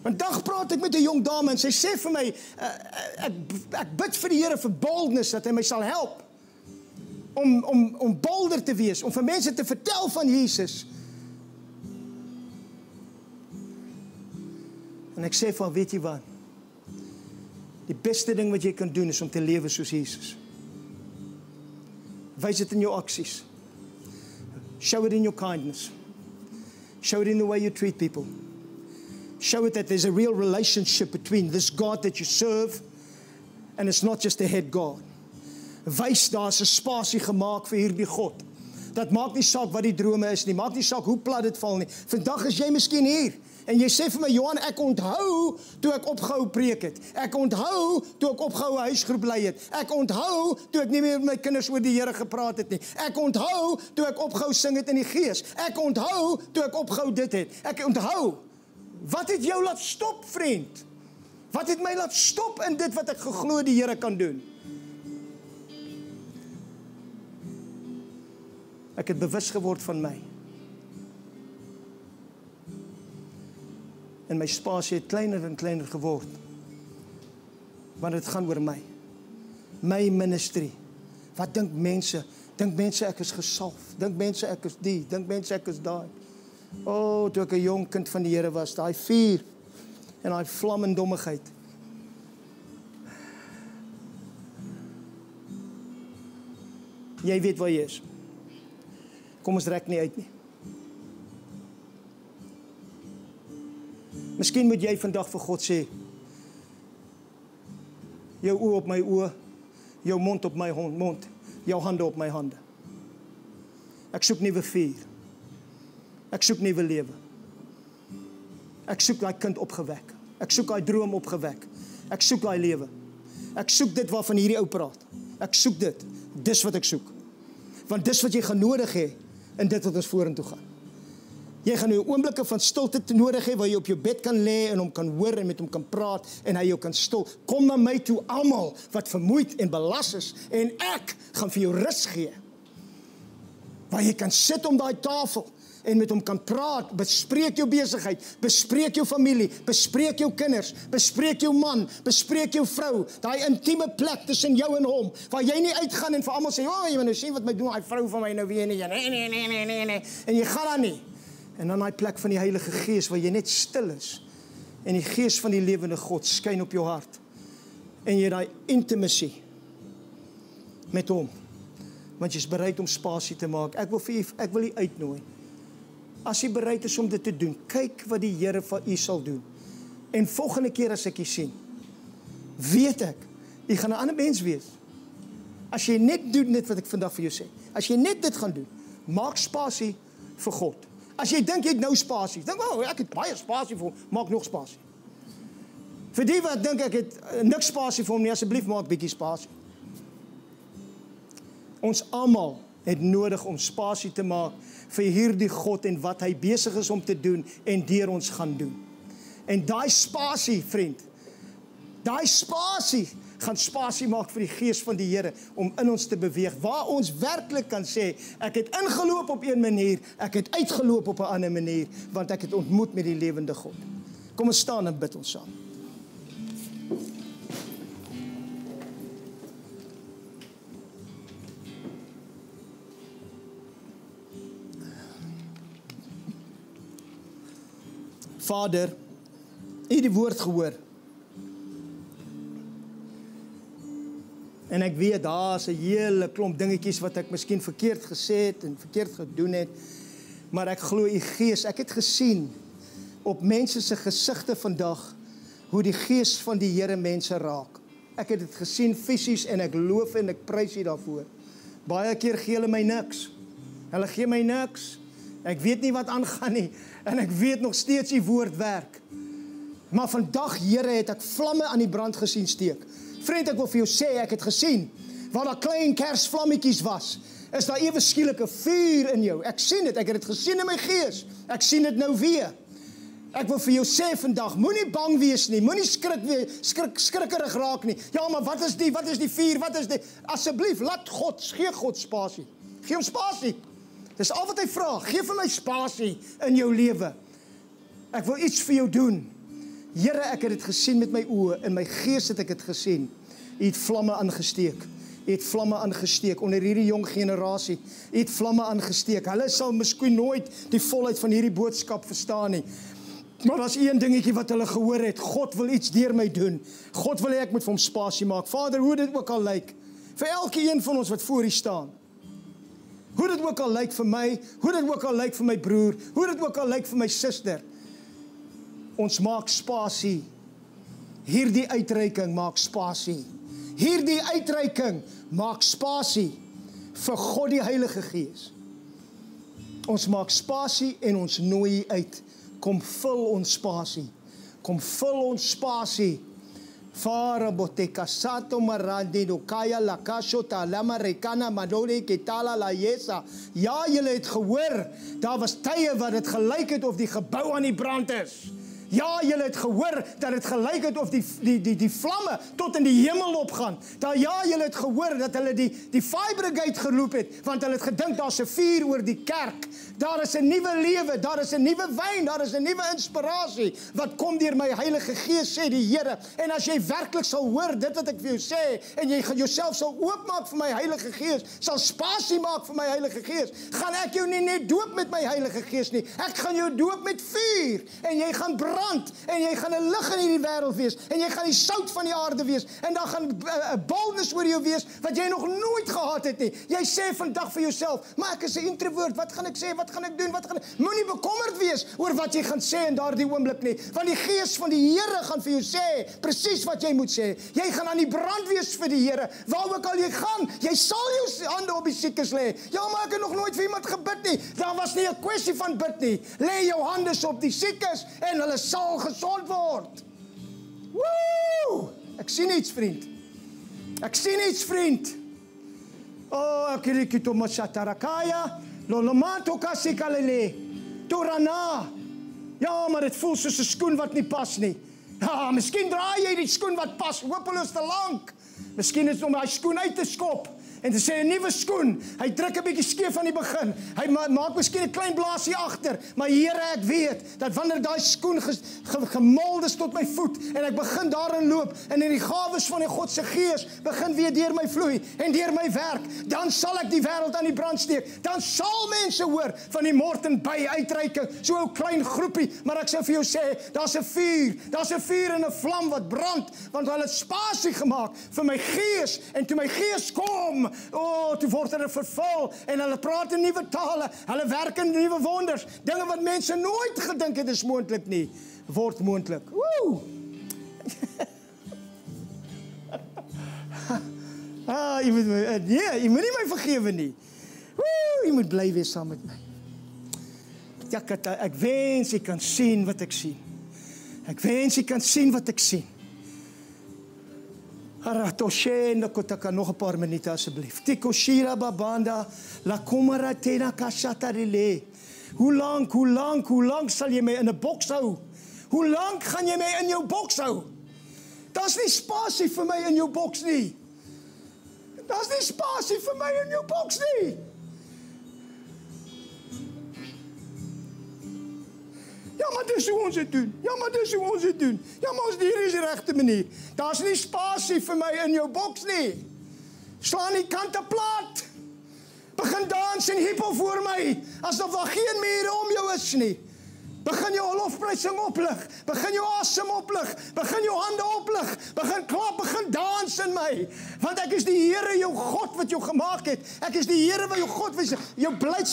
Vandag praat ek met 'n jong dame en sy sê vir my, ek bid vir die Here vir boldness, dat hy my sal help. Om bolder te wees, om vir mense te vertel van Jesus. En ek sê van, weet jy wat? Die beste ding wat jy kan doen is om te lewe soos Jesus. Wys dit in jou aksies. Show it in your kindness. Show it in the way you treat people. Show it that there's a real relationship between this God that you serve and it's not just a head God. Wys daar's 'n spasie gemaak vir hierdie God. Dat maak nie saak wat die drome is nie, maak nie saak hoe plat dit val nie. Vandag is jy miskien hier en jy sê vir my, Johan, ek onthou toe ek opgehou preek het. Ek onthou toe ek opgehou huisgroep lei het. Ek onthou toe ek nie meer met my kinders oor die Here gepraat het nie. Ek onthou toe ek opgehou sing het in die gees. Ek onthou toe ek opgehou dit het. Ek onthou. Wat het jou laat stop, vriend? Wat het my laat stop in dit wat ek geglo die Here kan doen? Ek het bewus geword van my. En my spasie het kleiner en kleiner geword. Want dit gaan oor my. My ministry. Wat dink mense? Dink mense ek is gesalf? Dink mense ek is die? Dink mense ek is daai? O, toe ek 'n jong kind van die Here was, daai vuur en daai vlam en dommigheid. Jy weet waar jy is. Kom ons rek nie uit nie. Miskien moet jy vandag vir God sê, jou oë op my oë, jou mond op my mond, jou hande op my hande. Ek soek nuwe vuur. Ek soek nuwe lewe. Ek soek daai kind opgewek. Ek soek daai droom opgewek. Ek soek daai lewe. Ek soek dit waarvan hierdie ou praat. Ek soek dit. Dis wat ek soek. Want dis wat jy gaan nodig hê in dit wat ons vorentoe gaan. Jy gaan nou oomblikke van stilte te nodig hê waar jy op jou bed kan lê en hom kan hoor en met hom kan praat en hy jou kan stil. Kom na my toe almal wat vermoeid en belas is en ek gaan vir jou rus gee. Waar jy kan sit om daai tafel en met hom kan praat, bespreek jou besigheid, bespreek jou familie, bespreek jou kinders, bespreek jou man, bespreek jou vrou, daai intieme plek tussen jou en hom, waar jy nie uitgaan en vir almal sê, jy moet nou sien wat my doen, hy vrou van my nou weer nie, nee, en jy gaan dan nie. En dan daai plek van die Heilige Gees, waar jy net stil is, en die Gees van die lewende God skyn op jou hart, en jy daai intimacy met hom, want jy is bereid om spasie te maak. Ek wil u uitnooi. As jy bereid is om dit te doen, kyk wat die Here vir u sal doen. En volgende keer as ek u sien, weet ek, jy gaan 'n ander mens wees. As jy net doen net wat ek vandag vir jou sê, as jy net dit gaan doen, maak spasie vir God. As jy dink jy het nou spasie, dink, ek het baie spasie vir hom, maak nog spasie. Vir die wat dink ek het niks spasie vir hom nie, asseblief maak bietjie spasie. Ons almal het nodig om spasie te maak vir hierdie God en wat hy besig is om te doen en deur ons gaan doen. En daai spasie, vriend, daai spasie gaan spasie maak vir die Gees van die Here om in ons te beweeg, waar ons werklik kan sê, ek het ingeloop op een manier, ek het uitgeloop op 'n ander manier, want ek het ontmoet met die lewende God. Kom ons staan en bid ons saam. Vader, u het die woord gehoor. En ek weet, daar is 'n hele klomp dingetjies wat ek miskien verkeerd gesê het en verkeerd gedoen het. Maar ek glo u Gees, ek het gesien op mense se gesigte vandag, hoe die Gees van die Here mense raak. Ek het dit gesien fisies en ek loof en ek prys u daarvoor. Baie keer gee hulle my niks. Hulle gee my niks. Ek weet nie wat aangaan nie. En ek weet nog steeds die woord werk. Maar vandag, Here, het ek vlamme aan die brand gesien steek. Vriend, ek wil vir jou sê, ek het gesien, waar daar klein kersvlammetjies was, is daar ewe skielik 'n vuur in jou. Ek sien dit, ek het dit gesien in my gees. Ek sien dit nou weer. Ek wil vir jou sê vandag, moenie bang wees nie, moenie skrikkerig raak nie. Ja, maar wat is die vuur, wat is die? Asseblief, laat God, gee God spasie. Gee hom spasie. Dis al wat hy vra, gee vir my spasie in jou lewe. Ek wil iets vir jou doen. Here, ek het dit gesien met my oë, in my gees het ek dit gesien. U het vlamme aangesteek. U het vlamme aangesteek onder hierdie jong generasie. U het vlamme aangesteek. Hulle sal miskien nooit die volheid van hierdie boodskap verstaan nie. Maar daar's een dingetjie wat hulle gehoor het. God wil iets deur my doen. God wil hê ek moet vir hom spasie maak. Vader, hoe dit ook al lyk, vir elke een van ons wat voor U staan. Hoe dit ook al lyk vir my, hoe dit ook al lyk vir my broer, hoe dit ook al lyk vir my suster. Ons maak spasie. Hierdie uitreiking maak spasie. Hierdie uitreiking maak spasie vir God die Heilige Gees. Ons maak spasie en ons nooi uit. Kom vul ons spasie. Kom vul ons spasie. Fara boteka sato marandi do kaya la kashota lama rekana madore ketala la yesa. Ja, julle het gehoor, daar was tye wat dit gelyk het of die gebou aan die brand is. Ja, julle het gehoor dat dit gelyk het of die vlamme tot in die hemel opgaan. Ja, julle het gehoor dat hulle die fire brigade geroep het, want hulle het gedink daar's 'n vuur oor die kerk. Daar is 'n nuwe lewe, daar is 'n nuwe wyn, daar is 'n nuwe inspirasie wat kom deur my Heilige Gees, sê die Here. En as jy werklik sal hoor dit wat ek vir jou sê en jy gaan jouself sal oopmaak vir my Heilige Gees, sal spasie maak vir my Heilige Gees, gaan ek jou nie net doop met my Heilige Gees nie. Ek gaan jou doop met vuur en jy gaan brand en jy gaan 'n lig in hierdie wêreld wees en jy gaan die sout van die aarde wees en dan gaan 'n boldness oor jou wees wat jy nog nooit gehad het nie. Jy sê vandag vir jouself, maar ek is 'n introvert, wat gaan ek sê, wat gaan ek doen, moenie bekommerd wees oor wat jy gaan sê in daardie oomblik nie, want die Gees van die Here gaan vir jou sê presies wat jy moet sê. Jy gaan aan die brand wees vir die Here, waar ook al jy gaan, jy sal jou hande op die siekes lê. Ja, maar ek het nog nooit vir iemand gebid nie. Daar was nie 'n kwessie van bid nie. Lê jou hande op die siekes en hulle sal gesond word. Woe! Ek sien iets, vriend. Ek sien iets, vriend. Oh, akirikito masatarakaya, lolomato kasikalele, torana. Ja, maar dit voel soos 'n skoen wat nie pas nie. Ja, miskien draai jy die skoen wat pas, hopeloos te lank. Miskien is het om hy skoen uit te skop en te sê 'n nuwe skoen. Hy druk 'n bietjie skeef aan die begin. Hy maak miskien 'n klein blaasie agter, maar Here, ek weet dat wanneer daai skoen gemold is tot my voet en ek begin daarin loop en in die gawes van die God se Gees begin weer deur my vloei en deur my werk, dan sal ek die wêreld aan die brand steek. Dan sal mense hoor van die Morton Bay uitreiking, so 'n klein groepie, maar ek sou vir jou sê, daar's 'n vuur en 'n vlam wat brand, want hulle het spasie gemaak vir my gees en toe my gees kom, toe word hulle vervul en hulle praat in nuwe tale, hulle werk in nuwe wonders, dinge wat mense nooit gedink het is moontlik nie, word moontlik. Woe! Jy moet nie my vergewe nie. Woe, jy moet bly wees saam met my. Ek wens jy kan sien wat ek sien. Ek wens jy kan sien wat ek sien. Aratoshe kotaka nog 'n paar minute asseblief. Tikoshira babanda la komara tena kashatarele. Hoe lank sal jy my in 'n boks hou? Hoe lank gaan jy my in jou boks hou? Daar's nie spasie vir my in jou boks nie. Daar's nie spasie vir my in jou boks nie. Ja, maar dis hoe ons dit doen. Ja, maar ons hier is die regte manier. Daar's nie spasie vir my in jou boks nie. Slaan die kante plat. Begin dans en hiphop voor my, asof daar geen mure om jou is nie. Begin jou lofprysing oplig. Begin jou asem oplig. Begin jou hande oplig. Begin klap, begin dans in my. Want ek is die Here jou God wat jou gemaak het. Ek is die Here wat jou God is.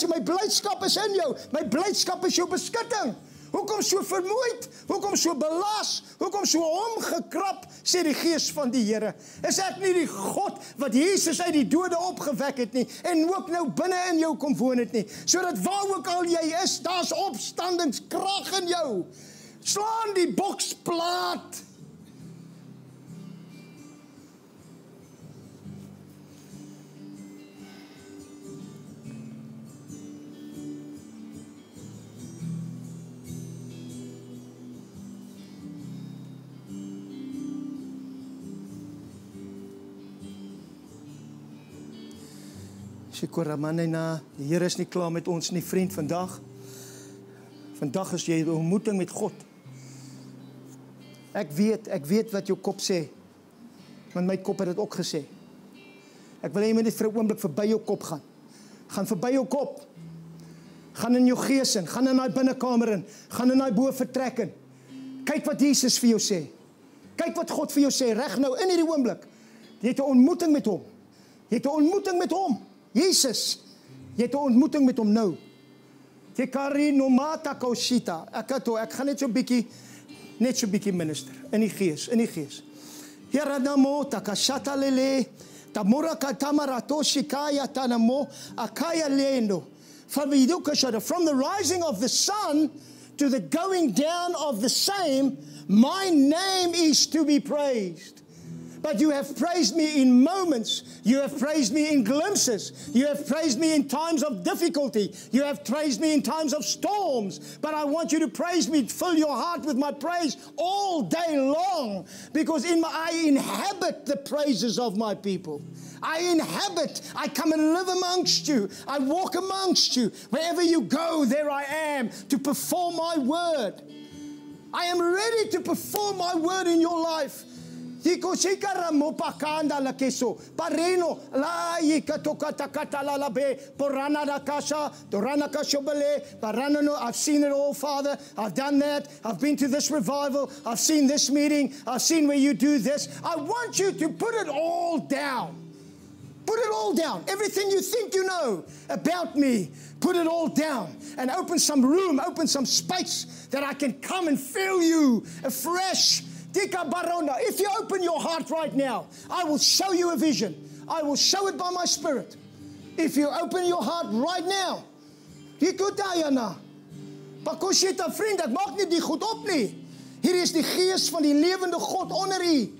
My blydskap is in jou. My blydskap is jou beskutting. Hoekom so vermoeid? Hoekom so belas? Hoekom so omgekrap? Sê die Gees van die Here. Is ek nie die God wat Jesus uit die dode opgewek het nie en ook nou binne in jou kom woon het nie? Sodat waar ook al jy is, daar's opstandingskrag in jou. Slaan die boks plat. Die Here is nie klaar met ons nie, vriend, vandag. Vandag is jy 'n ontmoeting met God. Ek weet wat jou kop sê. Want my kop het dit ook gesê. Ek wil hê jy moet net vir 'n oomblik verby jou kop gaan. Gaan verby jou kop. Gaan in jou gees in, gaan in daai binnekamer in, gaan in daai bo vertrek in. Kyk wat Jesus vir jou sê. Kyk wat God vir jou sê reg nou in hierdie oomblik. Jy het 'n ontmoeting met hom. Jy het 'n ontmoeting met hom. Jesus, jy het 'n ontmoeting met hom nou. Ek gaan net so 'n bietjie minister in die gees. Here namo takashatalele tamura katamara tanamo akaya lendo. From the rising of the sun to the going down of the same, my name is to be praised. But you have praised me in moments. You have praised me in glimpses. You have praised me in times of difficulty. You have praised me in times of storms. But I want you to praise me, fill your heart with my praise all day long. Because I inhabit the praises of my people. I come and live amongst you. I walk amongst you. Wherever you go, there I am to perform my word. I am ready to perform my word in your life. Mopakanda la keso pareno la yikatokata la labe porana da kasha dorana kashobele paranano. I've seen it all, Father. I've done that. I've been to this revival. I've seen this meeting. I've seen where you do this. I want you to put it all down. Put it all down. Everything you think you know about me, put it all down and open some room, open some space that I can come and fill you afresh. If you open your heart right now, I will show you a vision. I will show it by my Spirit. If you open your heart right now, Pakoshita vriend, ek maak nie die goed op nie. Hier is die gees van die lewende God onder u.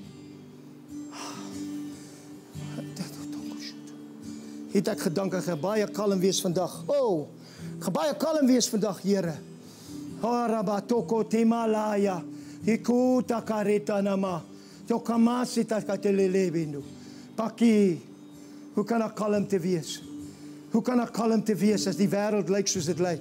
het ek gedink ek gaan baie kalm wees vandag. O, ek gaan baie kalm wees vandag, Here. Harabatoko temalaya. Hikuta kareta nama. Tokamasita katelelebindu. Pakkie, hoe kan ek kalm te wees? Hoe kan ek kalm te wees as die wêreld lyk soos dit lyk?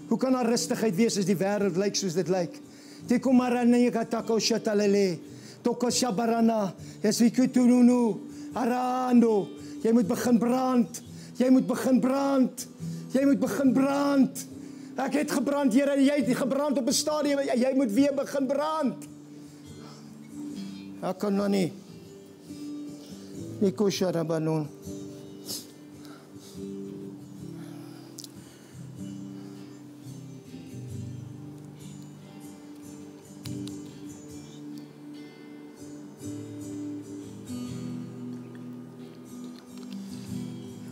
Hoe kan daar rustigheid wees as die wêreld lyk soos dit lyk? Tikumarane katako shatalele. Toko shabarana. Esikutununu. Arando. Jy moet begin brand. Jy moet begin brand. Jy moet begin brand. Ek het gebrand, Here, jy het gebrand op 'n stadium. Jy moet weer begin brand. Ek kan nou nie. Nikosharabanon.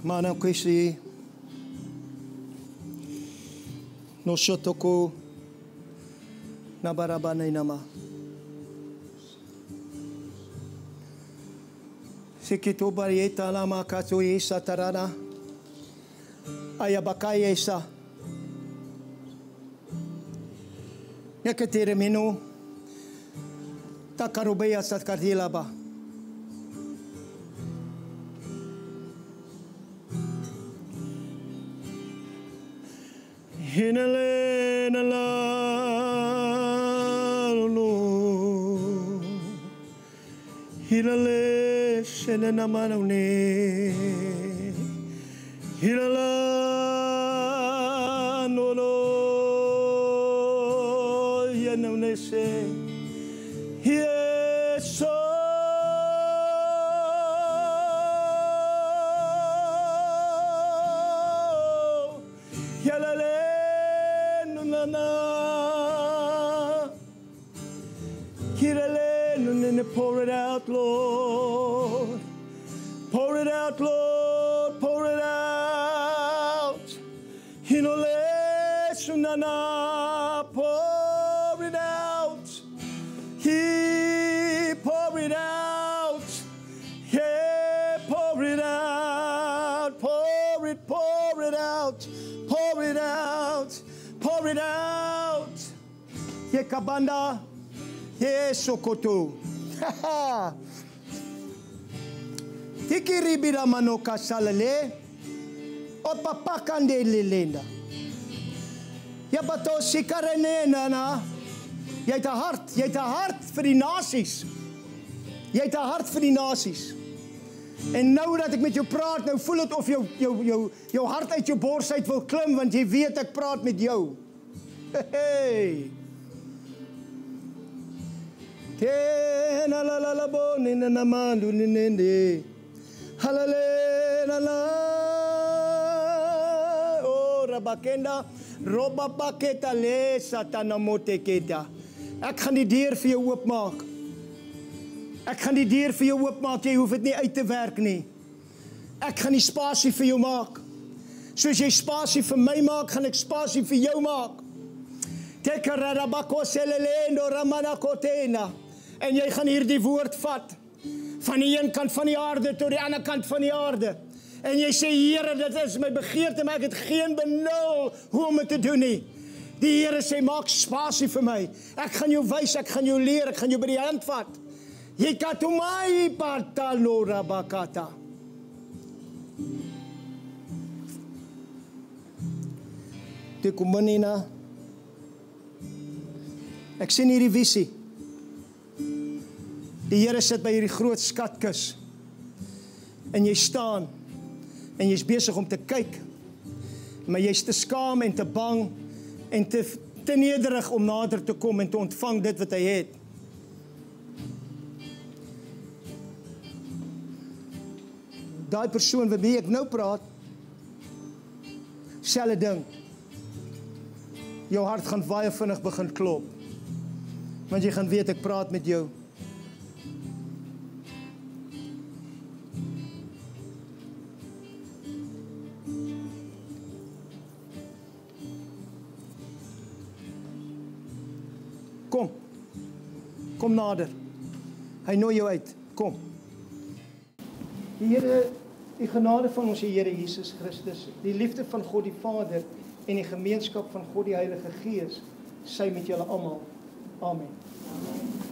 Maar nou kwestie no shotoko na barabanay nama. Sikito barieta lama katoi sa tarana. Ayabakaya sa. Nakatere mino takarubaya sa kardila ba. Hinale na la no. Hinale shene na manone. Hinala no no. Yanone se. Yeso. Yalale. Pour it out, Lord. Pour it out, Lord. Pour it out. Hinole sunana. Pour it out. He pour it out. Yeah, pour it out. Pour it out. Pour it out. Pour it out. Ye kabanda. Ye sokoto. Tikiribira manoka salale. O papakande lelenda. Ja bato sikarene na. Jy het 'n hart, jy het 'n hart vir die nasies. Jy het 'n hart vir die nasies. En nou dat ek met jou praat, nou voel dit of jou hart uit jou bors uit wil klim, want jy weet ek praat met jou. Hey. Tena la la la boni na na mandu ni nende. Halale la la. Oh rabakenda roba paketa le satana moteketa. Ek gaan die deur vir jou oopmaak. Ek gaan die deur vir jou oopmaak. Jy hoef dit nie uit te werk nie. Ek gaan die spasie vir jou maak. Soos jy spasie vir my maak, gaan ek spasie vir jou maak. Tekarabako selelendo ramana kotena. En jy gaan hierdie woord vat, van die een kant van die aarde tot die ander kant van die aarde. En jy sê, Here, dit is my begeerte, maar ek het geen benul hoe om dit te doen nie. Die Here sê, maak spasie vir my. Ek gaan jou wys, ek gaan jou leer, ek gaan jou by die hand vat. Jy katumai patalo rabakata. Tekumanina. Ek sien hierdie visie. Die Here sit by hierdie groot skatkis. En jy staan. En jy's besig om te kyk. Maar jy's te skaam en te bang. En te nederig om nader te kom en te ontvang dit wat hy het. Daai persoon wat wie ek nou praat. Selfde ding. Jou hart gaan baie vinnig begin klop. Want jy gaan weet ek praat met jou. Kom nader. Hy nooi jou uit. Kom. Die Die genade van ons Here Jesus Christus, die liefde van God die Vader en die gemeenskap van God die Heilige Gees, sy met julle almal. Amen. Amen.